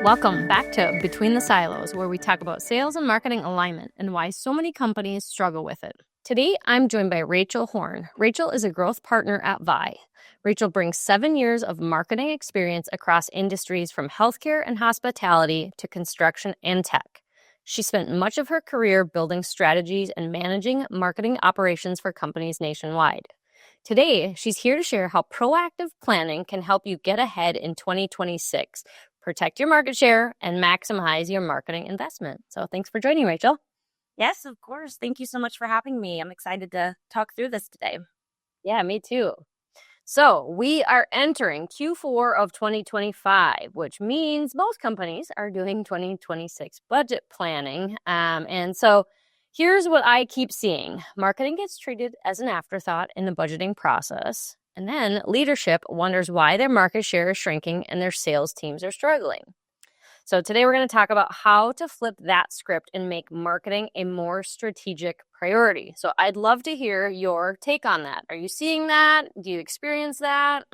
Welcome back to Between the Silos, where we talk about sales and marketing alignment and why so many companies struggle with it. Today, I'm joined by Rachael Horn. Rachael is a growth partner at Vi. Rachael brings 7 years of marketing experience across industries from healthcare and hospitality to construction and tech. She spent much of her career building strategies and managing marketing operations for companies nationwide. Today, she's here to share how proactive planning can help you get ahead in 2026, protect your market share, and maximize your marketing investment. So thanks for joining, Rachael. Yes, of course. Thank you so much for having me. I'm excited to talk through this today. Yeah, me too. So we are entering Q4 of 2025, which means most companies are doing 2026 budget planning. And so here's what I keep seeing. Marketing gets treated as an afterthought in the budgeting process. And then leadership wonders why their market share is shrinking and their sales teams are struggling. So today we're going to talk about how to flip that script and make marketing a more strategic priority. So I'd love to hear your take on that. Are you seeing that? Do you experience that?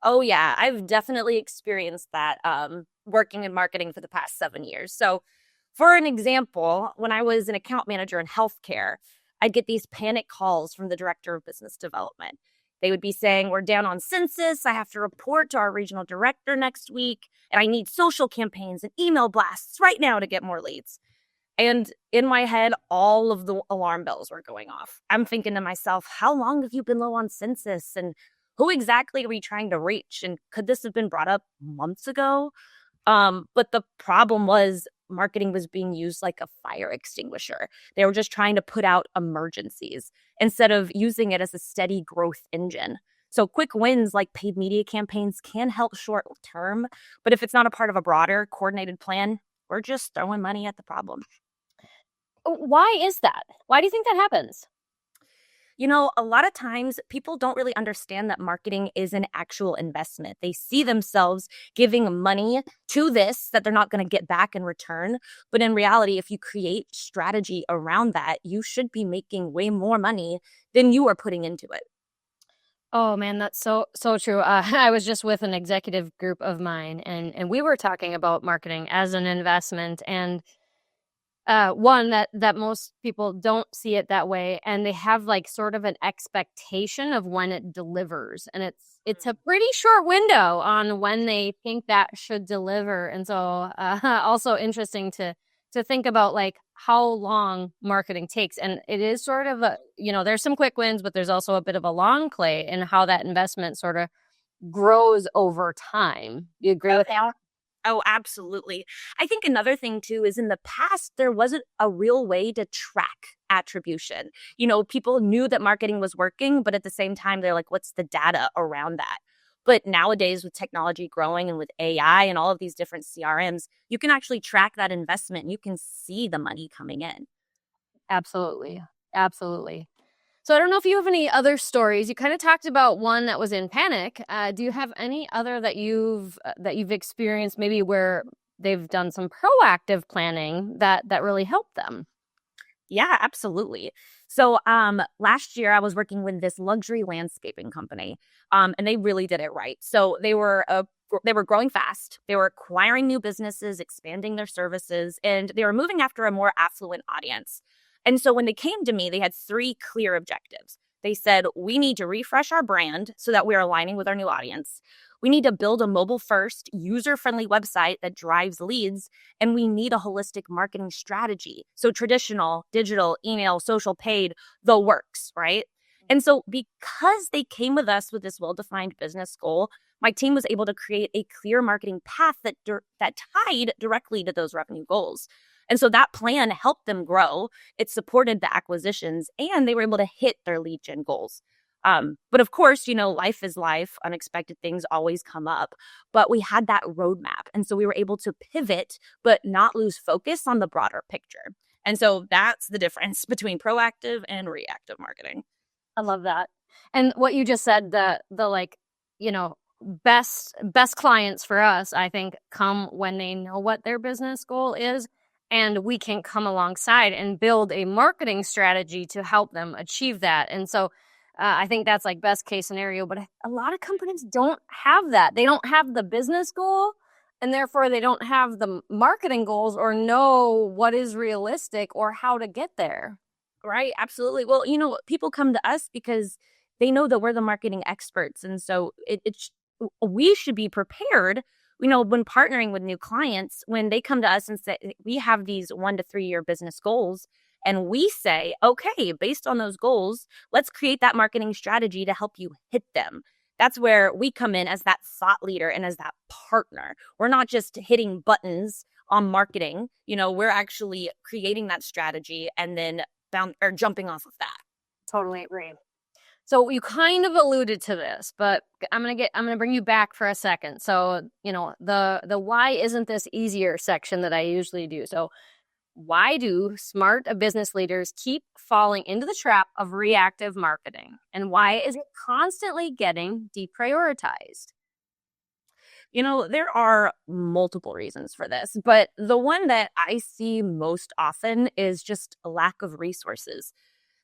Oh, yeah, I've definitely experienced that working in marketing for the past 7 years. So, for an example, when I was an account manager in healthcare, I'd get these panic calls from the director of business development. They would be saying, "We're down on census. I have to report to our regional director next week, and I need social campaigns and email blasts right now to get more leads." And in my head, all of the alarm bells were going off. I'm thinking to myself, how long have you been low on census? And who exactly are we trying to reach? And could this have been brought up months ago? But the problem was marketing was being used like a fire extinguisher. They were just trying to put out emergencies instead of using it as a steady growth engine. So quick wins like paid media campaigns can help short term, but if it's not a part of a broader coordinated plan, we're just throwing money at the problem. Why is that? Why do you think that happens? You know, a lot of times people don't really understand that marketing is an actual investment. They see themselves giving money to this that they're not going to get back in return. But in reality, if you create strategy around that, you should be making way more money than you are putting into it. Oh man, that's so true. I was just with an executive group of mine, and we were talking about marketing as an investment, and one that most people don't see it that way, and they have like sort of an expectation of when it delivers, and it's a pretty short window on when they think that should deliver. And so also interesting to think about like how long marketing takes, and it is sort of a, there's some quick wins, but there's also a bit of a long play in how that investment sort of grows over time. Do you agree with that? Oh, absolutely. I think another thing too is in the past, there wasn't a real way to track attribution. You know, people knew that marketing was working, but at the same time, they're like, what's the data around that? But nowadays, with technology growing and with AI and all of these different CRMs, you can actually track that investment and you can see the money coming in. Absolutely. Absolutely. So I don't know if you have any other stories. You kind of talked about one that was in panic. Do you have any other that you've experienced, maybe where they've done some proactive planning that really helped them? Yeah, absolutely. So last year I was working with this luxury landscaping company, and they really did it right. So they were growing fast. They were acquiring new businesses, expanding their services, and they were moving after a more affluent audience. And so when they came to me, they had 3 clear objectives. They said, we need to refresh our brand so that we're aligning with our new audience. We need to build a mobile first, user friendly website that drives leads. And we need a holistic marketing strategy. So traditional, digital, email, social, paid, the works, right? And so because they came with us with this well-defined business goal, my team was able to create a clear marketing path that tied directly to those revenue goals. And so that plan helped them grow. It supported the acquisitions and they were able to hit their lead gen goals. But of course, life is life. Unexpected things always come up. But we had that roadmap. And so we were able to pivot, but not lose focus on the broader picture. And so that's the difference between proactive and reactive marketing. I love that. And what you just said, the like, best clients for us, I think, come when they know what their business goal is. And we can come alongside and build a marketing strategy to help them achieve that. And so I think that's like best case scenario. But a lot of companies don't have that. They don't have the business goal and therefore they don't have the marketing goals or know what is realistic or how to get there. Right, absolutely. Well, people come to us because they know that we're the marketing experts, and so we should be prepared. When partnering with new clients, when they come to us and say we have these 1 to 3 year business goals, and we say, okay, based on those goals, let's create that marketing strategy to help you hit them. That's where we come in as that thought leader and as that partner. We're not just hitting buttons on marketing. We're actually creating that strategy and then jumping off of that. Totally agree. So you kind of alluded to this, but I'm gonna bring you back for a second. So, the why isn't this easier section that I usually do. So why do smart business leaders keep falling into the trap of reactive marketing? And why is it constantly getting deprioritized? There are multiple reasons for this, but the one that I see most often is just a lack of resources.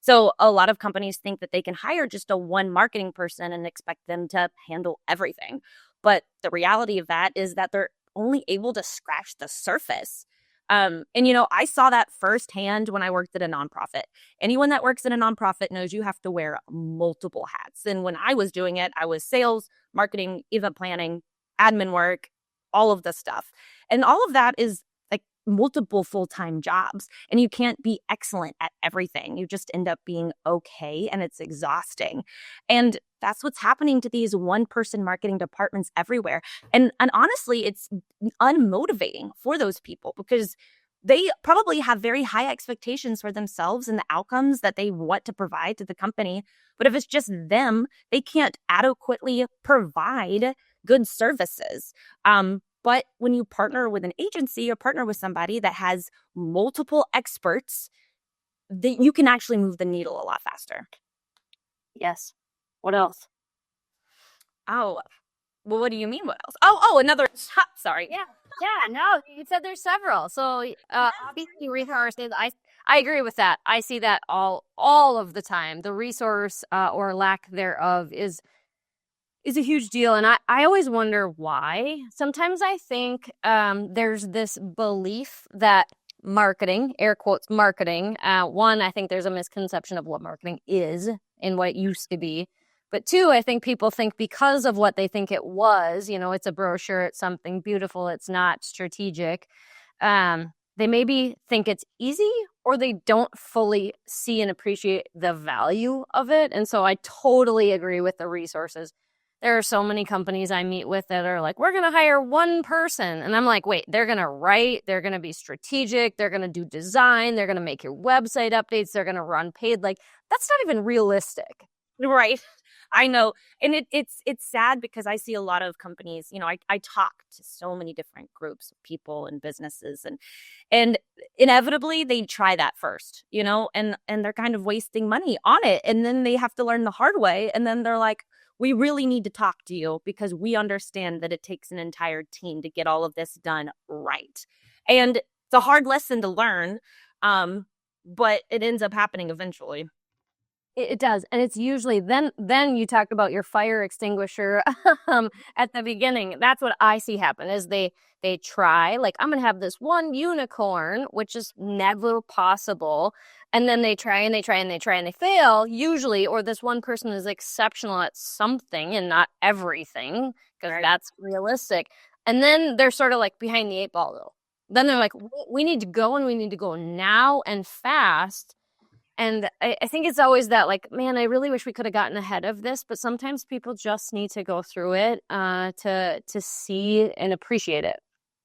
So a lot of companies think that they can hire just a one marketing person and expect them to handle everything. But the reality of that is that they're only able to scratch the surface. I saw that firsthand when I worked at a nonprofit. Anyone that works in a nonprofit knows you have to wear multiple hats. And when I was doing it, I was sales, marketing, event planning, admin work, all of the stuff. And all of that is like multiple full-time jobs. And you can't be excellent at everything. You just end up being okay, and it's exhausting. And that's what's happening to these one-person marketing departments everywhere. And honestly, it's unmotivating for those people because they probably have very high expectations for themselves and the outcomes that they want to provide to the company. But if it's just them, they can't adequately provide good services. But when you partner with an agency or partner with somebody that has multiple experts, you can actually move the needle a lot faster. Yes. What else? Oh, well, what do you mean? What else? Oh, another. Sorry. Yeah, no, you said there's several. So, obviously, resources. I agree with that. I see that all of the time. The resource or lack thereof is a huge deal, and I always wonder why. Sometimes I think there's this belief that marketing, air quotes, marketing. One, I think there's a misconception of what marketing is and what it used to be. But two, I think people think because of what they think it was, it's a brochure, it's something beautiful, it's not strategic. They maybe think it's easy, or they don't fully see and appreciate the value of it. And so I totally agree with the resources. There are so many companies I meet with that are like, we're going to hire one person. And I'm like, wait, they're going to write, they're going to be strategic, they're going to do design, they're going to make your website updates, they're going to run paid. Like, that's not even realistic. Right. I know. And it's sad because I see a lot of companies, I talk to so many different groups of people and businesses, and inevitably they try that first, and they're kind of wasting money on it. And then they have to learn the hard way. And then they're like, we really need to talk to you because we understand that it takes an entire team to get all of this done right. And it's a hard lesson to learn, but it ends up happening eventually. It does. And it's usually then you talked about your fire extinguisher at the beginning. That's what I see happen is they try, like, I'm going to have this one unicorn, which is never possible. And then they try and they try and they try and they fail usually, or this one person is exceptional at something and not everything, because Right. that's realistic. And then they're sort of like behind the eight ball though. Then they're like, we need to go, and we need to go now and fast. And I think it's always that, like, man, I really wish we could have gotten ahead of this, but sometimes people just need to go through it to see and appreciate it.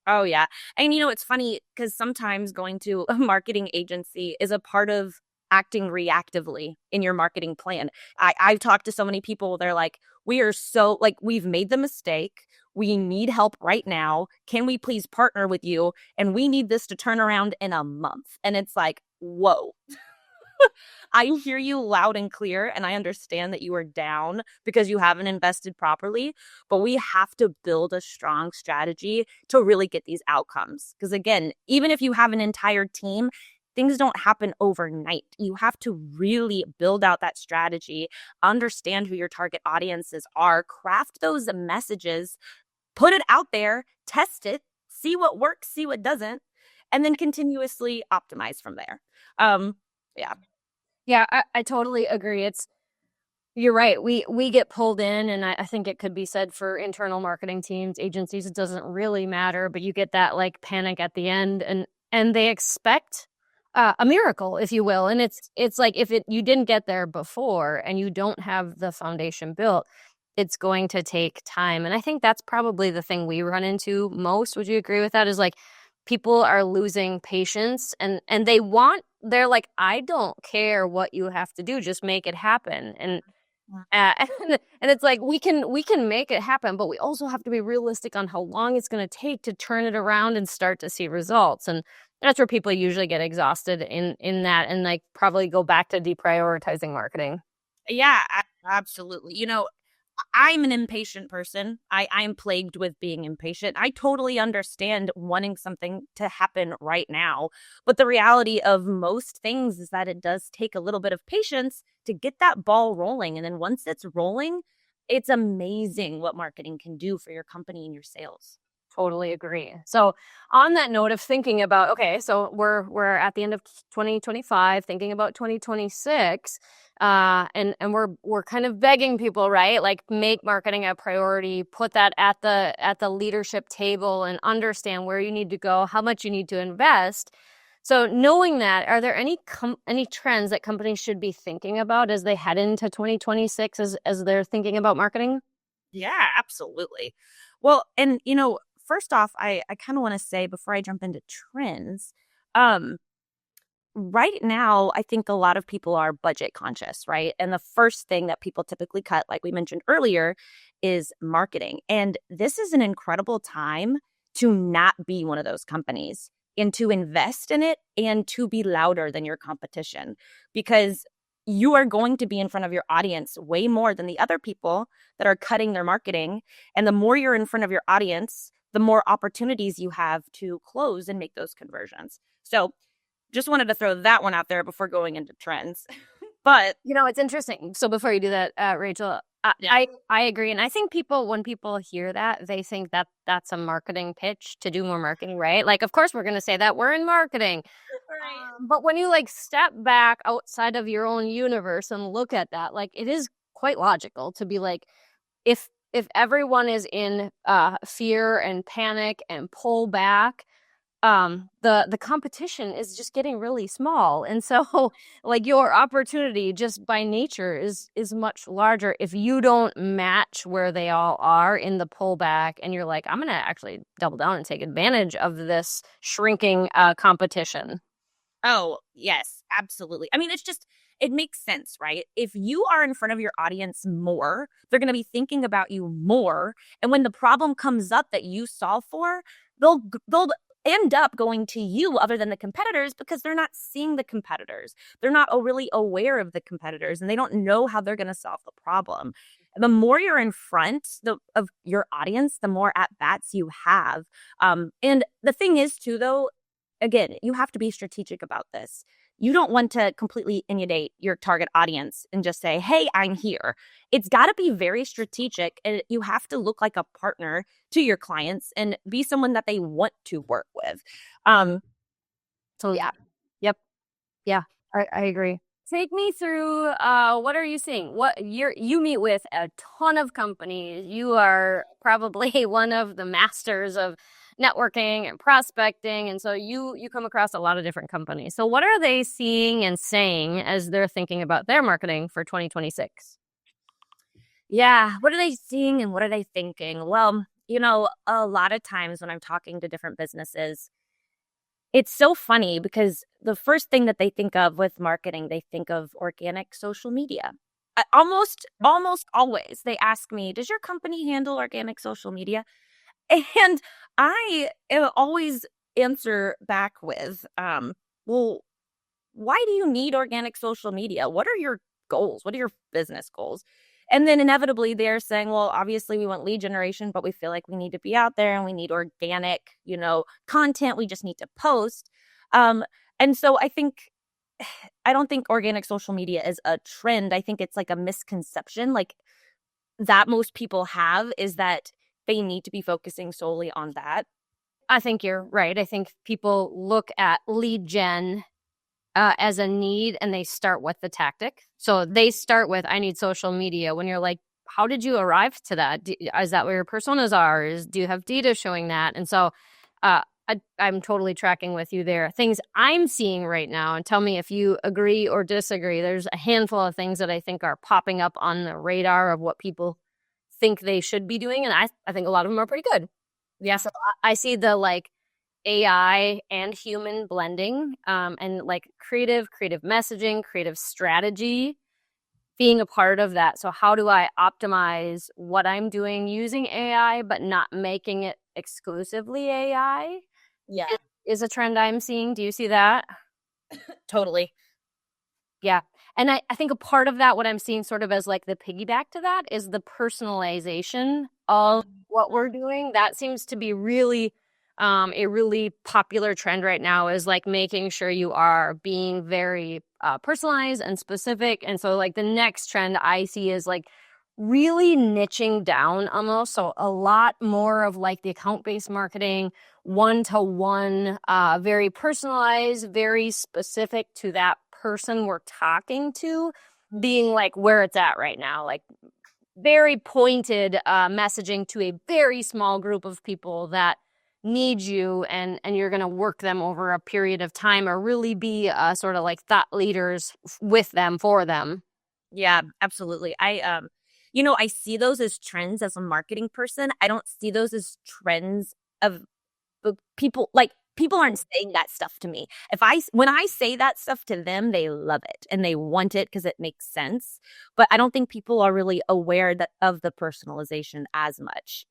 Oh, yeah. And it's funny because sometimes going to a marketing agency is a part of acting reactively in your marketing plan. I've talked to so many people, they're like, we are so, like, we've made the mistake. We need help right now. Can we please partner with you? And we need this to turn around in a month. And it's like, whoa. I hear you loud and clear, and I understand that you are down because you haven't invested properly, but we have to build a strong strategy to really get these outcomes. Because again, even if you have an entire team, things don't happen overnight. You have to really build out that strategy, understand who your target audiences are, craft those messages put it out there, test it, see what works, see what doesn't, and then continuously optimize from there. Um, yeah. Yeah, I totally agree. You're right. We get pulled in, and I think it could be said for internal marketing teams, agencies, it doesn't really matter, but you get that like panic at the end, and they expect a miracle, if you will. And it's like if you didn't get there before and you don't have the foundation built, it's going to take time. And I think that's probably the thing we run into most. Would you agree with that? Is like people are losing patience and they're like, I don't care what you have to do, just make it happen. And it's like we can make it happen, but we also have to be realistic on how long it's going to take to turn it around and start to see results. And that's where people usually get exhausted in that and like probably go back to deprioritizing marketing. Yeah, absolutely. I'm an impatient person. I'm plagued with being impatient. I totally understand wanting something to happen right now. But the reality of most things is that it does take a little bit of patience to get that ball rolling. And then once it's rolling, it's amazing what marketing can do for your company and your sales. Totally agree. So on that note of thinking about, okay, so we're at the end of 2025, thinking about 2026, and we're kind of begging people, right? Like make marketing a priority, put that at the leadership table and understand where you need to go, how much you need to invest. So knowing that, are there any trends that companies should be thinking about as they head into 2026 as they're thinking about marketing? Yeah, absolutely. Well, and first off, I kind of want to say before I jump into trends, um, right now, I think a lot of people are budget conscious, right? And the first thing that people typically cut, like we mentioned earlier, is marketing. And this is an incredible time to not be one of those companies and to invest in it and to be louder than your competition because you are going to be in front of your audience way more than the other people that are cutting their marketing. And the more you're in front of your audience, the more opportunities you have to close and make those conversions. So, just wanted to throw that one out there before going into trends. But It's interesting. So before you do that, Rachel, yeah. I agree, and I think when people hear that, they think that that's a marketing pitch to do more marketing, right? Like, of course, we're going to say that we're in marketing, Right. but when you like step back outside of your own universe and look at that, like it is quite logical to be like, if everyone is in fear and panic and pull back, the competition is just getting really small, and so like your opportunity just by nature is much larger if you don't match where they all are in the pullback and you're like, I'm gonna actually double down and take advantage of this shrinking competition. Oh, yes, absolutely. I mean, it makes sense, right? If you are in front of your audience more, they're going to be thinking about you more. And when the problem comes up that you solve for, they'll end up going to you other than the competitors because they're not seeing the competitors. They're not really aware of the competitors and they don't know how they're going to solve the problem. The more you're in front of your audience, the more at bats you have. And the thing is, too, though, again, you have to be strategic about this. You don't want to completely inundate your target audience and just say, hey, I'm here. It's got to be very strategic and you have to look like a partner to your clients and be someone that they want to work with. So Yeah. yep. Yeah, I agree. Take me through what are you seeing? You meet with a ton of companies. You are probably one of the masters of networking and prospecting, and so you come across a lot of different companies. So what are they seeing and saying as they're thinking about their marketing for 2026? Yeah. What are they seeing and what are they thinking? Well, a lot of times when I'm talking to different businesses, it's so funny because the first thing that they think of with marketing, they think of organic social media. Almost always they ask me, does your company handle organic social media? And I always answer back with, well, why do you need organic social media? What are your goals? What are your business goals? And then inevitably they're saying, well, obviously we want lead generation, but we feel like we need to be out there and we need organic, content. We just need to post. And so I don't think organic social media is a trend. I think it's like a misconception like that most people have is that they need to be focusing solely on that. I think you're right. I think people look at lead gen as a need and they start with the tactic. So they start with, I need social media. When you're like, how did you arrive to that? Is that where your personas are? Do you have data showing that? And so I'm totally tracking with you there. Things I'm seeing right now, and tell me if you agree or disagree. There's a handful of things that I think are popping up on the radar of what people think they should be doing. And I think a lot of them are pretty good. Yeah. So I see the like AI and human blending, and like creative messaging, creative strategy being a part of that. So how do I optimize what I'm doing using AI, but not making it exclusively AI? Yeah, Is a trend I'm seeing. Do you see that? totally. Yeah. And I think a part of that, what I'm seeing sort of as like the piggyback to that, is the personalization of what we're doing. That seems to be really a really popular trend right now, is like making sure you are being very personalized and specific. And so like the next trend I see is like really niching down almost. So a lot more of like the account-based marketing, one-to-one, very personalized, very specific to that person we're talking to, being like where it's at right now, like very pointed messaging to a very small group of people that need you, and you're going to work them over a period of time, or really be sort of like thought leaders with them, for them. Yeah, absolutely. I see those as trends as a marketing person. I don't see those as trends of people. Like, people aren't saying that stuff to me. When I say that stuff to them, they love it and they want it because it makes sense. But I don't think people are really aware of the personalization as much.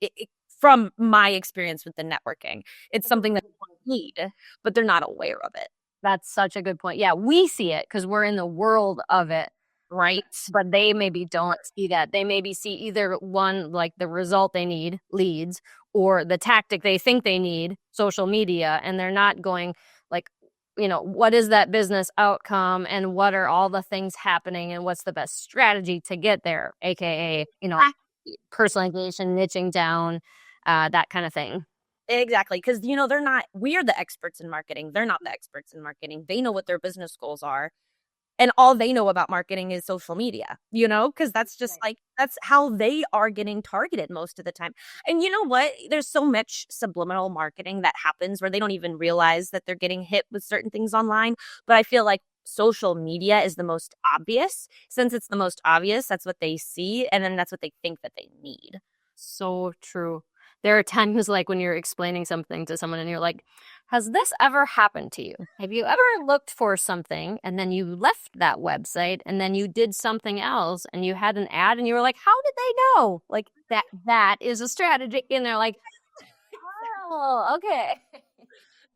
From my experience with the networking, it's something that they need, but they're not aware of it. That's such a good point. Yeah, we see it because we're in the world of it, right? But they maybe don't see that. They maybe see either one, like the result they need, leads, or the tactic they think they need, social media, and they're not going like, what is that business outcome, and what are all the things happening, and what's the best strategy to get there, aka, personalization, niching down, that kind of thing. Exactly. Because, we're the experts in marketing. They're not the experts in marketing. They know what their business goals are. And all they know about marketing is social media, because that's just Right. like, that's how they are getting targeted most of the time. And you know what? There's so much subliminal marketing that happens where they don't even realize that they're getting hit with certain things online. But I feel like social media is the most obvious. Since it's the most obvious, that's what they see. And then that's what they think that they need. So true. There are times like when you're explaining something to someone and you're like, has this ever happened to you? Have you ever looked for something and then you left that website and then you did something else and you had an ad and you were like, how did they know? Like that is a strategy. And they're like, oh, okay.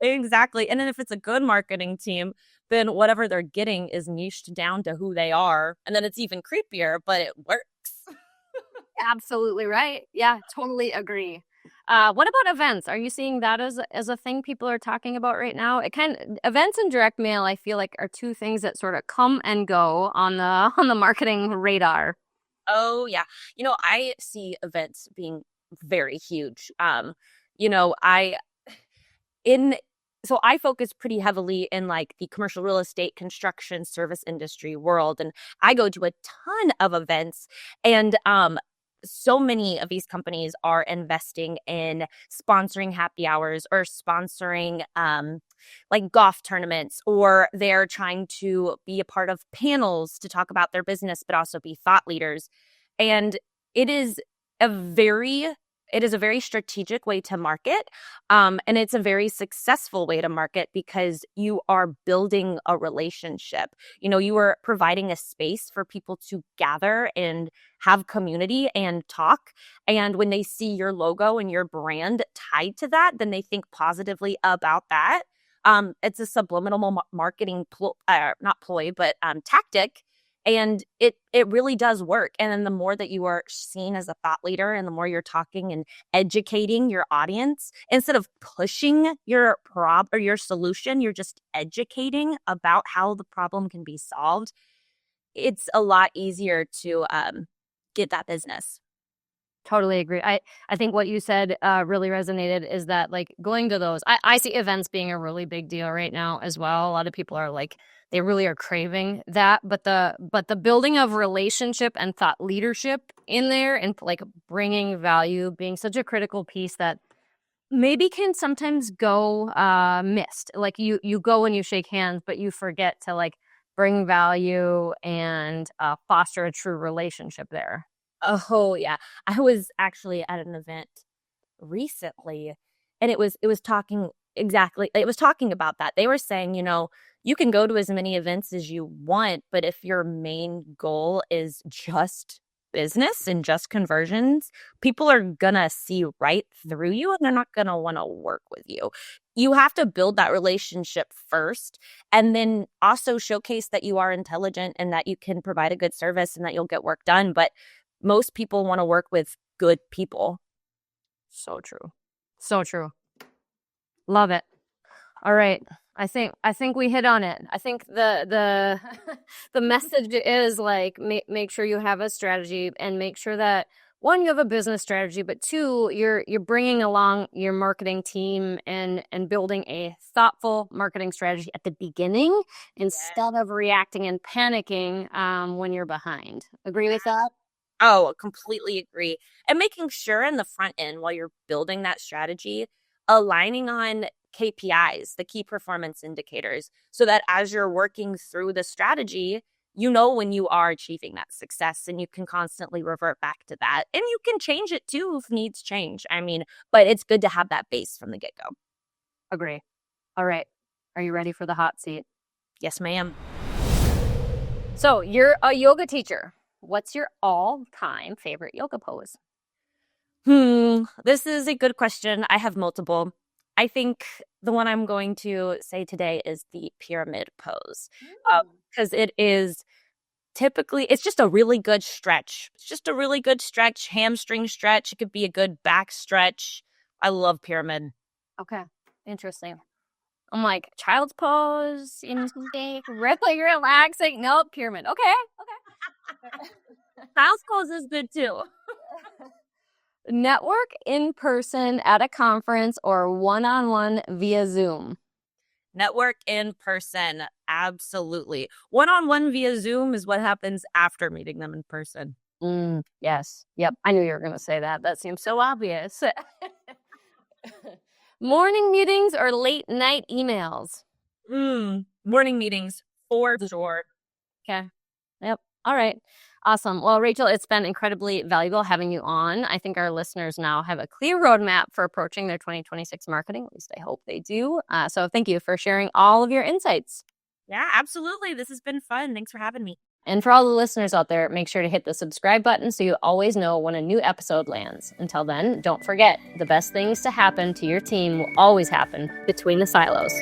Exactly. And then if it's a good marketing team, then whatever they're getting is niched down to who they are. And then it's even creepier, but it works. Absolutely right. Yeah, totally agree. What about events? Are you seeing that as a thing people are talking about right now? Events and direct mail, I feel like, are two things that sort of come and go on the on the marketing radar. Oh yeah. I see events being very huge. You know, I in so I focus pretty heavily in like the commercial real estate, construction, service industry world, and I go to a ton of events. And so many of these companies are investing in sponsoring happy hours, or sponsoring like golf tournaments, or they're trying to be a part of panels to talk about their business but also be thought leaders. And it is a very it is a very strategic way to market. And it's a very successful way to market because you are building a relationship. You are providing a space for people to gather and have community and talk. And when they see your logo and your brand tied to that, then they think positively about that. It's a subliminal marketing, not ploy, but tactic. And it really does work. And then the more that you are seen as a thought leader, and the more you're talking and educating your audience, instead of pushing your or your solution, you're just educating about how the problem can be solved. It's a lot easier to get that business. Totally agree. I think what you said really resonated is that like going to those, I see events being a really big deal right now as well. A lot of people are like, they really are craving that, but the building of relationship and thought leadership in there and like bringing value being such a critical piece that maybe can sometimes go missed. Like you go and you shake hands, but you forget to like bring value and foster a true relationship there. Oh yeah. I was actually at an event recently, and it was talking about that. They were saying, you can go to as many events as you want, but if your main goal is just business and just conversions, people are gonna see right through you and they're not gonna want to work with you. You have to build that relationship first, and then also showcase that you are intelligent and that you can provide a good service and that you'll get work done. But most people want to work with good people. So true. So true. Love it. All right. I think we hit on it. I think the the message is like make sure you have a strategy and make sure that one, you have a business strategy, but two, you're bringing along your marketing team and building a thoughtful marketing strategy at the beginning instead of reacting and panicking when you're behind. Agree with that? Oh, completely agree. And making sure in the front end while you're building that strategy, aligning on KPIs, the key performance indicators, so that as you're working through the strategy, you know when you are achieving that success and you can constantly revert back to that. And you can change it too if needs change. I mean, but it's good to have that base from the get go. Agree. All right. Are you ready for the hot seat? Yes, ma'am. So you're a yoga teacher. What's your all-time favorite yoga pose? This is a good question. I have multiple. I think the one I'm going to say today is the pyramid pose, because it is typically, it's just a really good stretch. It's just a really good stretch, hamstring stretch. It could be a good back stretch. I love pyramid. Okay. Interesting. I'm like, child's pose, really relaxing. Nope, pyramid. Okay. Child's pose is good too. Network in person at a conference or one-on-one via Zoom? Network in person. Absolutely. One-on-one via Zoom is what happens after meeting them in person. Yes. Yep. I knew you were going to say that. That seems so obvious. Morning meetings or late night emails? Morning meetings for sure. Okay. Yep. All right. Awesome. Well, Rachel, it's been incredibly valuable having you on. I think our listeners now have a clear roadmap for approaching their 2026 marketing. At least I hope they do. So thank you for sharing all of your insights. Yeah, absolutely. This has been fun. Thanks for having me. And for all the listeners out there, make sure to hit the subscribe button so you always know when a new episode lands. Until then, don't forget, the best things to happen to your team will always happen between the silos.